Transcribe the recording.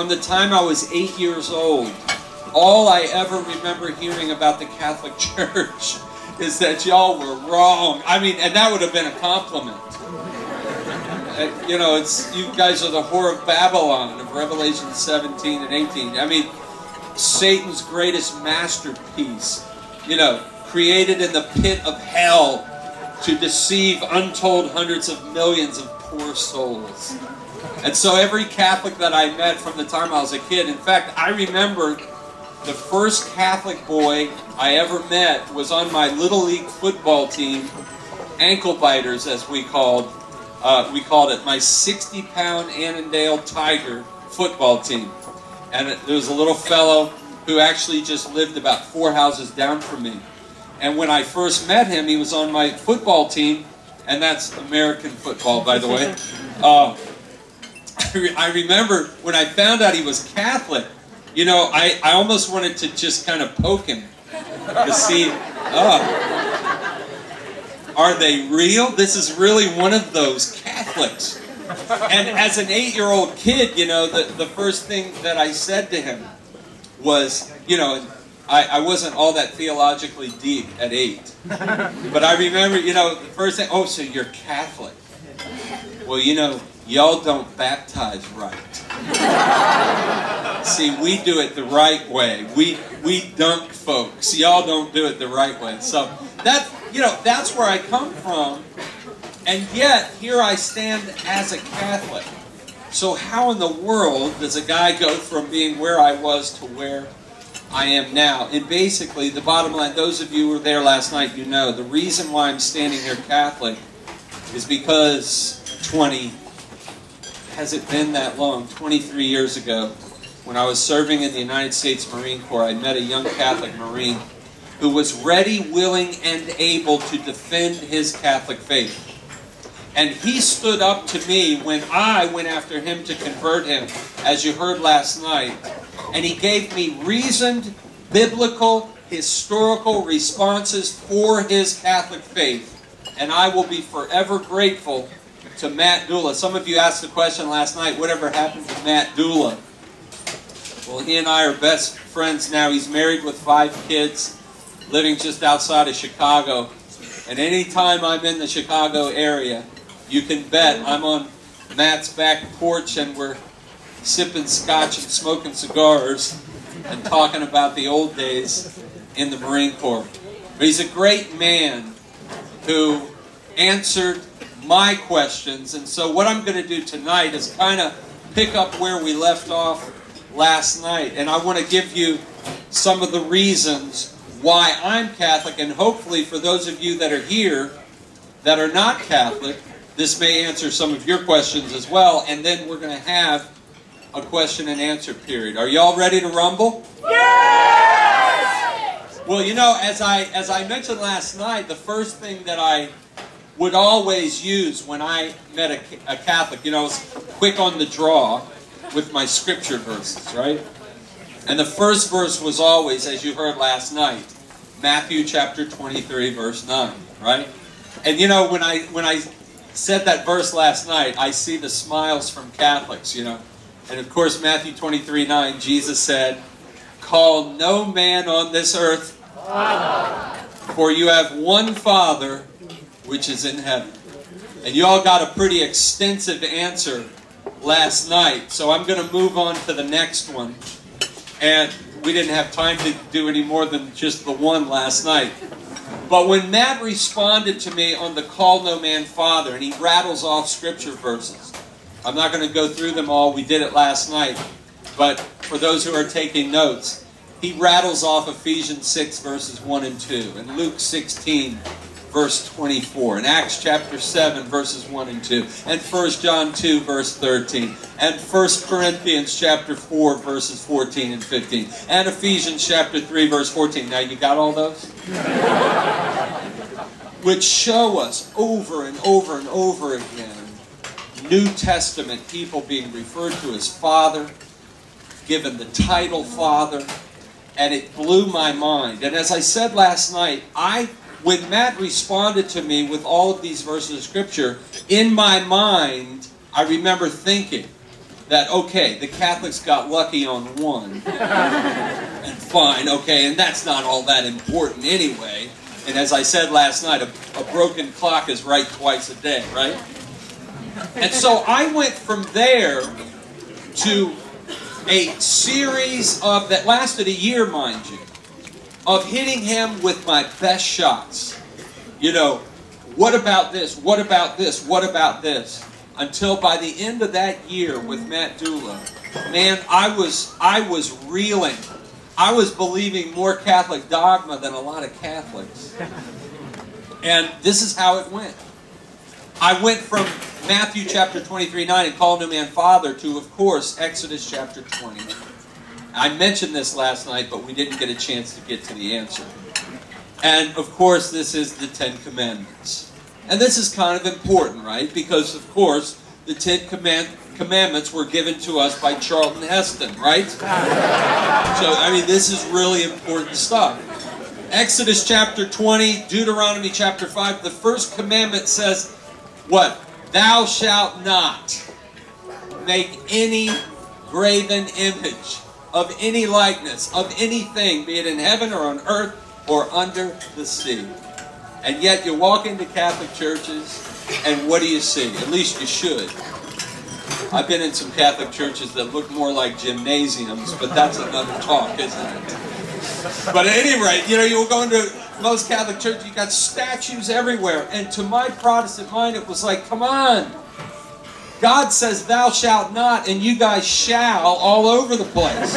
from the time I was 8 years old, all I ever remember hearing about the Catholic Church is that y'all were wrong. I mean, and that would have been a compliment. You know, you guys are the whore of Babylon of Revelation 17 and 18. I mean, Satan's greatest masterpiece, you know, created in the pit of hell to deceive untold hundreds of millions of poor souls. And so every Catholic that I met from the time I was a kid, in fact, I remember the first Catholic boy I ever met was on my Little League football team, ankle biters as we called it, my 60-pound Annandale Tiger football team. And there was a little fellow who actually just lived about 4 houses down from me. And when I first met him, he was on my football team, and that's American football, by the way. I remember when I found out he was Catholic, you know, I almost wanted to just kind of poke him to see, are they real? This is really one of those Catholics. And as an 8-year-old kid, you know, the first thing that I said to him was, you know, I wasn't all that theologically deep at 8. But I remember, you know, the first thing, oh, so you're Catholic. Well, you know, y'all don't baptize right. See, we do it the right way. We dunk folks. Y'all don't do it the right way. So that, you know, that's where I come from. And yet, here I stand as a Catholic. So how in the world does a guy go from being where I was to where I am now? And basically, the bottom line, those of you who were there last night, you know, the reason why I'm standing here Catholic is because has it been that long? 23 years ago, when I was serving in the United States Marine Corps, I met a young Catholic Marine who was ready, willing, and able to defend his Catholic faith. And he stood up to me when I went after him to convert him, as you heard last night. And he gave me reasoned, biblical, historical responses for his Catholic faith. And I will be forever grateful to Matt Dula. Some of you asked the question last night, whatever happened to Matt Dula? Well, he and I are best friends now. He's married with 5 kids, living just outside of Chicago. And anytime I'm in the Chicago area, you can bet I'm on Matt's back porch and we're sipping scotch and smoking cigars and talking about the old days in the Marine Corps. But he's a great man who answered my questions. And so what I'm going to do tonight is kind of pick up where we left off last night. And I want to give you some of the reasons why I'm Catholic. And hopefully for those of you that are here that are not Catholic, this may answer some of your questions as well. And then we're going to have a question and answer period. Are y'all ready to rumble? Yes! Well, you know, as I mentioned last night, the first thing that I would always use when I met a Catholic, you know, I was quick on the draw with my scripture verses, right? And the first verse was always, as you heard last night, Matthew chapter 23, verse 9, right? And you know, when I said that verse last night, I see the smiles from Catholics, you know. And of course, Matthew 23, 9, Jesus said, "Call no man on this earth, for you have one Father, which is in heaven." And you all got a pretty extensive answer last night. So I'm going to move on to the next one. And we didn't have time to do any more than just the one last night. But when Matt responded to me on the "Call no man Father," and he rattles off scripture verses, I'm not going to go through them all. We did it last night. But for those who are taking notes, he rattles off Ephesians 6, verses 1 and 2, and Luke 16, verse 24, and Acts chapter 7, verses 1 and 2, and 1 John 2, verse 13, and 1 Corinthians chapter 4, verses 14 and 15, and Ephesians chapter 3, verse 14. Now, you got all those? Which show us over and over and over again New Testament people being referred to as Father, given the title Father, and it blew my mind. And as I said last night, when Matt responded to me with all of these verses of Scripture, in my mind, I remember thinking, that, okay, the Catholics got lucky on one, and fine, okay, and that's not all that important anyway. And as I said last night, a broken clock is right twice a day, right? And so I went from there to a series of, that lasted a year, mind you, of hitting him with my best shots. You know, what about this? What about this? What about this? Until by the end of that year with Matt Dula, man, I was reeling. I was believing more Catholic dogma than a lot of Catholics. And this is how it went. I went from Matthew chapter 23:9 and call no man father to, of course, Exodus chapter 20. I mentioned this last night, but we didn't get a chance to get to the answer. And, of course, this is the Ten Commandments. And this is kind of important, right? Because, of course, the Ten Commandments were given to us by Charlton Heston, right? So, I mean, this is really important stuff. Exodus chapter 20, Deuteronomy chapter 5, the first commandment says, what? Thou shalt not make any graven image of any likeness, of anything, be it in heaven or on earth or under the sea. And yet you walk into Catholic churches, and what do you see? At least you should. I've been in some Catholic churches that look more like gymnasiums, but that's another talk, isn't it? But at any rate, you know, you'll go into most Catholic churches, you got statues everywhere. And to my Protestant mind, it was like, come on. God says, thou shalt not, and you guys shall all over the place.